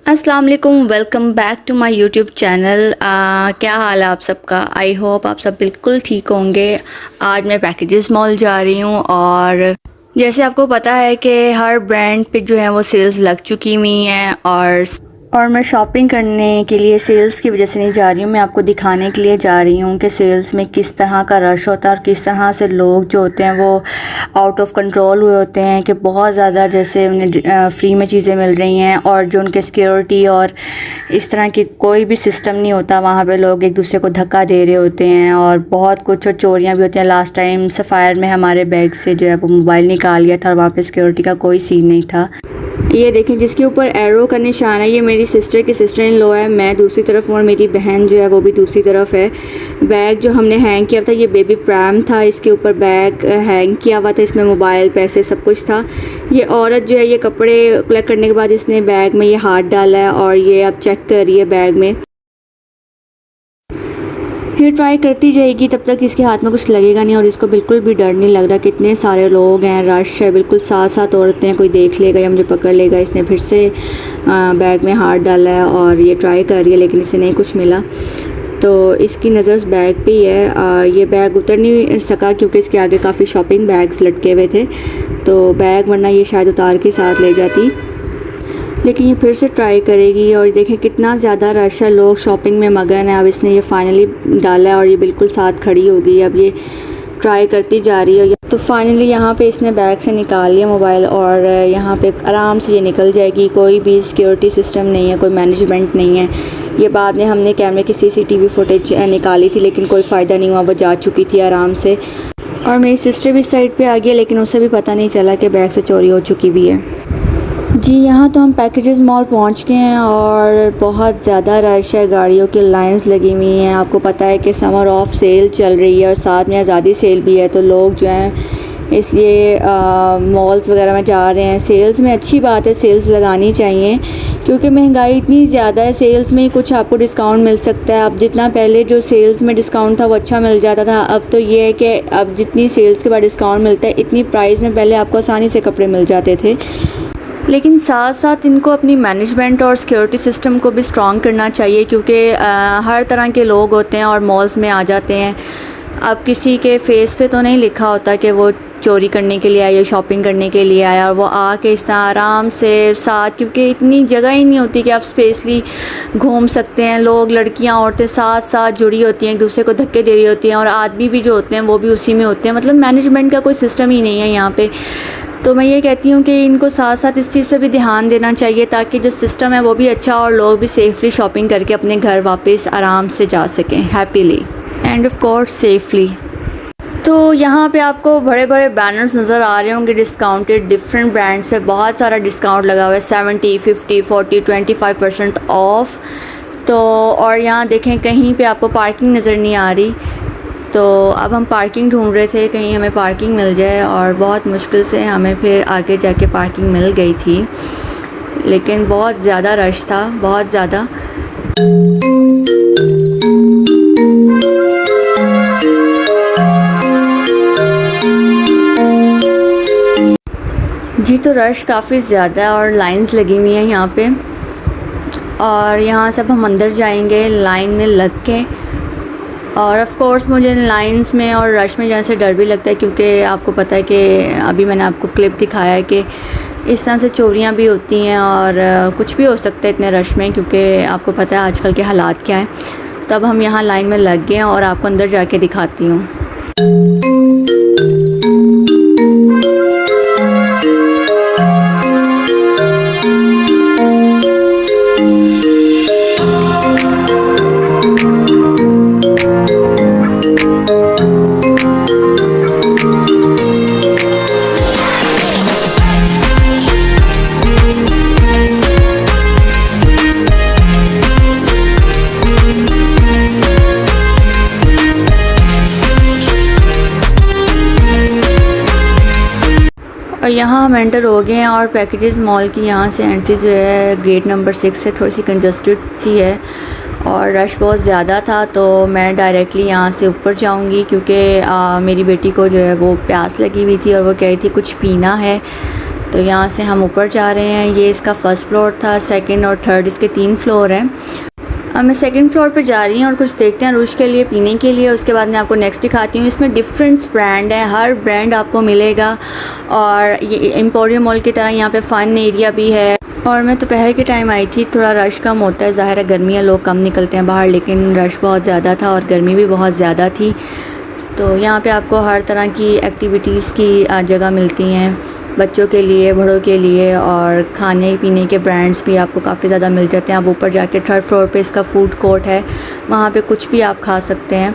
अस्सलाम वालेकुम, welcome back to my YouTube channel. क्या हाल है आप सबका? आई होप आप सब बिल्कुल ठीक होंगे। आज मैं पैकेजेस मॉल जा रही हूँ और जैसे आपको पता है कि हर ब्रांड पे जो है वो सेल्स लग चुकी हुई हैं और मैं शॉपिंग करने के लिए सेल्स की वजह से नहीं जा रही हूँ, मैं आपको दिखाने के लिए जा रही हूँ कि सेल्स में किस तरह का रश होता है और किस तरह से लोग जो होते हैं वो आउट ऑफ कंट्रोल हुए होते हैं कि बहुत ज़्यादा जैसे उन्हें फ्री में चीज़ें मिल रही हैं और जो उनके सिक्योरिटी और इस तरह की कोई भी सिस्टम नहीं होता। वहाँ पे लोग एक दूसरे को धक्का दे रहे होते हैं और बहुत कुछ और चोरियाँ भी होती हैं। लास्ट टाइम सफ़ायर में हमारे बैग से जो है वो मोबाइल निकाल लिया था और वहाँ पर सिक्योरिटी का कोई सीन नहीं था। ये देखें जिसके ऊपर एरो का निशान है, ये मेरी सिस्टर की सिस्टर इन लॉ है, मैं दूसरी तरफ हूँ और मेरी बहन जो है वो भी दूसरी तरफ है। बैग जो हमने हैंग किया था ये बेबी प्रैम था, इसके ऊपर बैग हैंग किया हुआ था, इसमें मोबाइल पैसे सब कुछ था। ये औरत जो है ये कपड़े कलेक्ट करने के बाद इसने बैग में ये हाथ डाला है और ये अब चेक कर रही है बैग में। फिर ट्राई करती जाएगी, तब तक इसके हाथ में कुछ लगेगा नहीं और इसको बिल्कुल भी डर नहीं लग रहा। कितने सारे लोग हैं, रश है, बिल्कुल साथ साथ औरतें हैं, कोई देख लेगा या मुझे पकड़ लेगा। इसने फिर से बैग में हाथ डाला है और ये ट्राई कर रही है लेकिन इसे नहीं कुछ मिला, तो इसकी नज़र उस बैग पे ही है। ये बैग उतर नहीं सका क्योंकि इसके आगे काफ़ी शॉपिंग बैग्स लटके हुए थे, तो बैग वरना ये शायद उतार के साथ ले जाती, लेकिन ये फिर से ट्राई करेगी। और देखें कितना ज़्यादा रश है, लोग शॉपिंग में मगन है। अब इसने ये फाइनली डाला है और ये बिल्कुल साथ खड़ी हो गई। अब ये ट्राई करती जा रही है, तो फाइनली यहाँ पे इसने बैग से निकाल लिया मोबाइल और यहाँ पे आराम से ये निकल जाएगी। कोई भी सिक्योरिटी सिस्टम नहीं है, कोई मैनेजमेंट नहीं है। ये बाद में हमने कैमरे की CCTV फुटेज निकाली थी लेकिन कोई फ़ायदा नहीं हुआ, वो जा चुकी थी आराम से। और मेरी सिस्टर भी साइड पर आ गई लेकिन उसे भी पता नहीं चला कि बैग से चोरी हो चुकी भी है। जी यहाँ तो हम पैकेजेस मॉल पहुँच गए हैं और बहुत ज़्यादा रश है, गाड़ियों की लाइंस लगी हुई हैं। आपको पता है कि समर ऑफ सेल चल रही है और साथ में आज़ादी सेल भी है, तो लोग जो हैं इसलिए मॉल्स वगैरह में जा रहे हैं। सेल्स में अच्छी बात है, सेल्स लगानी चाहिए क्योंकि महंगाई इतनी ज़्यादा है, सेल्स में ही कुछ आपको डिस्काउंट मिल सकता है। अब जितना पहले जो सेल्स में डिस्काउंट था वो अच्छा मिल जाता था, अब तो ये है कि अब जितनी सेल्स के बाद डिस्काउंट मिलता है इतनी प्राइस में पहले आपको आसानी से कपड़े मिल जाते थे। लेकिन साथ साथ इनको अपनी मैनेजमेंट और सिक्योरिटी सिस्टम को भी स्ट्रॉन्ग करना चाहिए क्योंकि हर तरह के लोग होते हैं और मॉल्स में आ जाते हैं। अब किसी के फेस पे तो नहीं लिखा होता कि वो चोरी करने के लिए आया या शॉपिंग करने के लिए आया, और वो आके इस तरह आराम से साथ, क्योंकि इतनी जगह ही नहीं होती कि आप स्पेसली घूम सकते हैं। लोग, लड़कियां, औरतें साथ साथ जुड़ी होती हैं, एक दूसरे को धक्के दे रही होती हैं और आदमी भी जो होते हैं वो भी उसी में होते हैं। मतलब मैनेजमेंट का कोई सिस्टम ही नहीं है यहाँ पे। तो मैं ये कहती हूँ कि इनको साथ साथ इस चीज़ पे भी ध्यान देना चाहिए ताकि जो सिस्टम है वो भी अच्छा और लोग भी सेफली शॉपिंग करके अपने घर वापस आराम से जा सकें, happily end of course safely. तो यहाँ पे आपको बड़े बड़े बैनर्स नज़र आ रहे होंगे डिस्काउंटेड, डिफरेंट ब्रांड्स पे बहुत सारा डिस्काउंट लगा हुआ है, 70, 50, 40, 25% ऑफ। तो और यहाँ देखें कहीं पे आपको पार्किंग नज़र नहीं आ रही, तो अब हम पार्किंग ढूंढ रहे थे, कहीं हमें पार्किंग मिल जाए, और बहुत मुश्किल से हमें फिर आगे जाके पार्किंग मिल गई थी, लेकिन बहुत ज़्यादा रश था, बहुत ज़्यादा। जी तो रश काफ़ी ज़्यादा है और लाइंस लगी हुई हैं यहाँ पे, और यहाँ से अब हम अंदर जाएंगे लाइन में लग के। और ऑफ़ कोर्स मुझे लाइंस में और रश में जाने से डर भी लगता है क्योंकि आपको पता है कि अभी मैंने आपको क्लिप दिखाया है कि इस तरह से चोरियां भी होती हैं और कुछ भी हो सकता है इतने रश में, क्योंकि आपको पता है आजकल के हालात क्या हैं। तब हम यहाँ लाइन में लग गए हैं और आपको अंदर जाके दिखाती हूँ। और यहाँ हम एंटर हो गए हैं और पैकेजेस मॉल की यहाँ से एंट्री जो है गेट नंबर 6 से थोड़ी सी कंजस्टेड सी है और रश बहुत ज़्यादा था, तो मैं डायरेक्टली यहाँ से ऊपर जाऊँगी क्योंकि मेरी बेटी को जो है वो प्यास लगी हुई थी और वो कह रही थी कुछ पीना है। तो यहाँ से हम ऊपर जा रहे हैं। ये इसका फर्स्ट फ्लोर था, सेकंड और थर्ड इसके 3 फ्लोर हैं। अब मैं सेकंड फ्लोर पर जा रही हूँ और कुछ देखते हैं रूश के लिए पीने के लिए। उसके बाद मैं आपको नेक्स्ट दिखाती हूँ। इसमें डिफरेंट्स ब्रांड है, हर ब्रांड आपको मिलेगा। और ये एम्पोरियम मॉल की तरह यहाँ पे फ़न एरिया भी है। और मैं दोपहर के टाइम आई थी, थोड़ा रश कम होता है, ज़ाहिर है गर्मी है, लोग कम निकलते हैं बाहर, लेकिन रश बहुत ज़्यादा था और गर्मी भी बहुत ज़्यादा थी। तो यहाँ पे आपको हर तरह की एक्टिविटीज़ की जगह मिलती हैं, बच्चों के लिए, बड़ों के लिए, और खाने पीने के ब्रांड्स भी आपको काफ़ी ज़्यादा मिल जाते हैं। आप ऊपर जाके थर्ड फ्लोर पे इसका फूड कोर्ट है, वहाँ पे कुछ भी आप खा सकते हैं।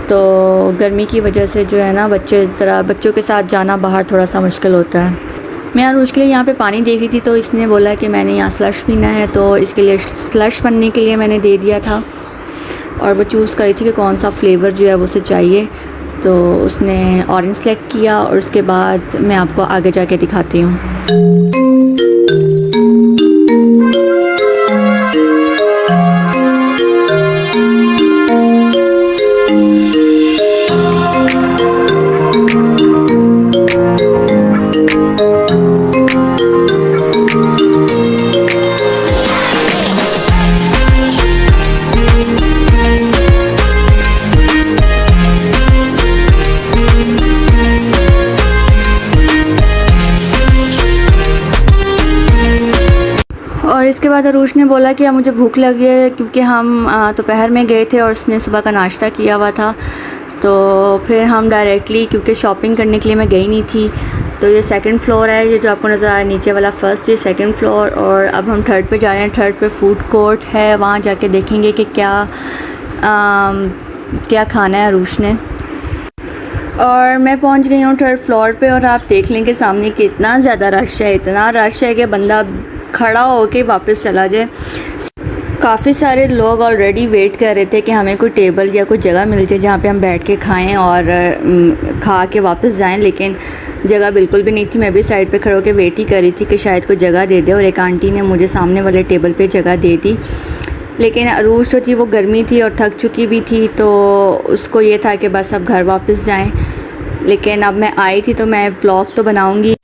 तो गर्मी की वजह से जो है ना, बच्चों के साथ जाना बाहर थोड़ा सा मुश्किल होता है। मैं अरूज के लिए यहाँ पे पानी दे रही थी, तो इसने बोला कि मैंने यहाँ स्लश पीना है, तो इसके लिए स्लश बनने के लिए मैंने दे दिया था। और वो चूज़ करी थी कि कौन सा फ्लेवर जो है वो उसे चाहिए, तो उसने ऑरेंज सेलेक्ट किया। और उसके बाद मैं आपको आगे जाके दिखाती हूँ। और इसके बाद अरूश ने बोला कि अब मुझे भूख लगी है, क्योंकि हम दोपहर में गए थे और उसने सुबह का नाश्ता किया हुआ था। तो फिर हम डायरेक्टली, क्योंकि शॉपिंग करने के लिए मैं गई नहीं थी, तो ये सेकंड फ्लोर है, ये जो आपको नज़र आ रहा है नीचे वाला फर्स्ट, ये सेकंड फ्लोर। और अब हम थर्ड पे जा रहे हैं। थर्ड पे फूड कोर्ट है, वहाँ जाके देखेंगे कि क्या खाना है अरूश ने। और मैं पहुँच गई हूँ थर्ड फ्लोर पे, और आप देख लें कि सामने कितना ज़्यादा रश है, इतना रश है कि बंदा खड़ा होके वापस चला जाए। काफ़ी सारे लोग ऑलरेडी वेट कर रहे थे कि हमें कोई टेबल या कोई जगह मिल जाए जहाँ पे हम बैठ के खाएं और खा के वापस जाएं, लेकिन जगह बिल्कुल भी नहीं थी। मैं भी साइड पे खड़े होकर वेट ही कर रही थी कि शायद कोई जगह दे दे, और एक आंटी ने मुझे सामने वाले टेबल पे जगह दे दी। लेकिन अरूज जो थी वो गर्मी थी और थक चुकी भी थी, तो उसको ये था कि बस अब घर वापस जाएँ। लेकिन अब मैं आई थी तो मैं व्लॉग तो बनाऊँगी।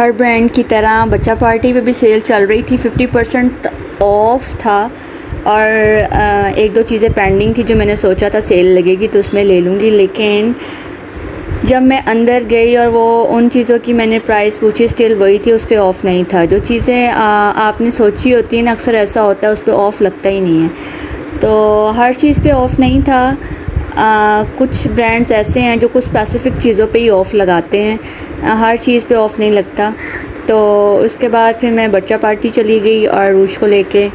हर ब्रांड की तरह बच्चा पार्टी पे भी सेल चल रही थी, 50% ऑफ था और एक दो चीज़ें पेंडिंग थी जो मैंने सोचा था सेल लगेगी तो उसमें ले लूँगी, लेकिन जब मैं अंदर गई और वो उन चीज़ों की मैंने प्राइस पूछी स्टिल वही थी, उस पर ऑफ़ नहीं था। जो चीज़ें आपने सोची होती हैं ना, अक्सर ऐसा होता है उस पर ऑफ़ लगता ही नहीं है, तो हर चीज़ पे ऑफ़ नहीं था। कुछ ब्रांड्स ऐसे हैं जो कुछ स्पेसिफ़िक चीज़ों पे ही ऑफ़ लगाते हैं, हर चीज़ पे ऑफ़ नहीं लगता। तो उसके बाद फिर मैं बच्चा पार्टी चली गई और रूश को लेके।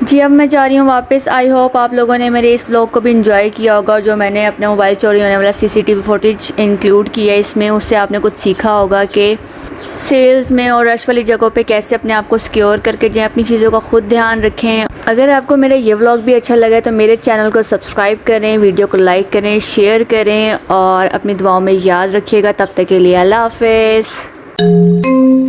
जी अब मैं जा रही हूँ वापस। आई होप आप लोगों ने मेरे इस व्लॉग को भी इंजॉय किया होगा और जो मैंने अपने मोबाइल चोरी होने वाला CCTV फुटेज इंक्लूड किया है इसमें, उससे आपने कुछ सीखा होगा कि सेल्स में और रश वाली जगहों पे कैसे अपने आप को सिक्योर करके जाएं, अपनी चीज़ों का खुद ध्यान रखें। अगर आपको मेरा ये व्लॉग भी अच्छा लगा तो मेरे चैनल को सब्सक्राइब करें, वीडियो को लाइक करें, शेयर करें और अपनी दुआओं में याद रखिएगा। तब तक के लिए अल्लाह हाफ़िज़।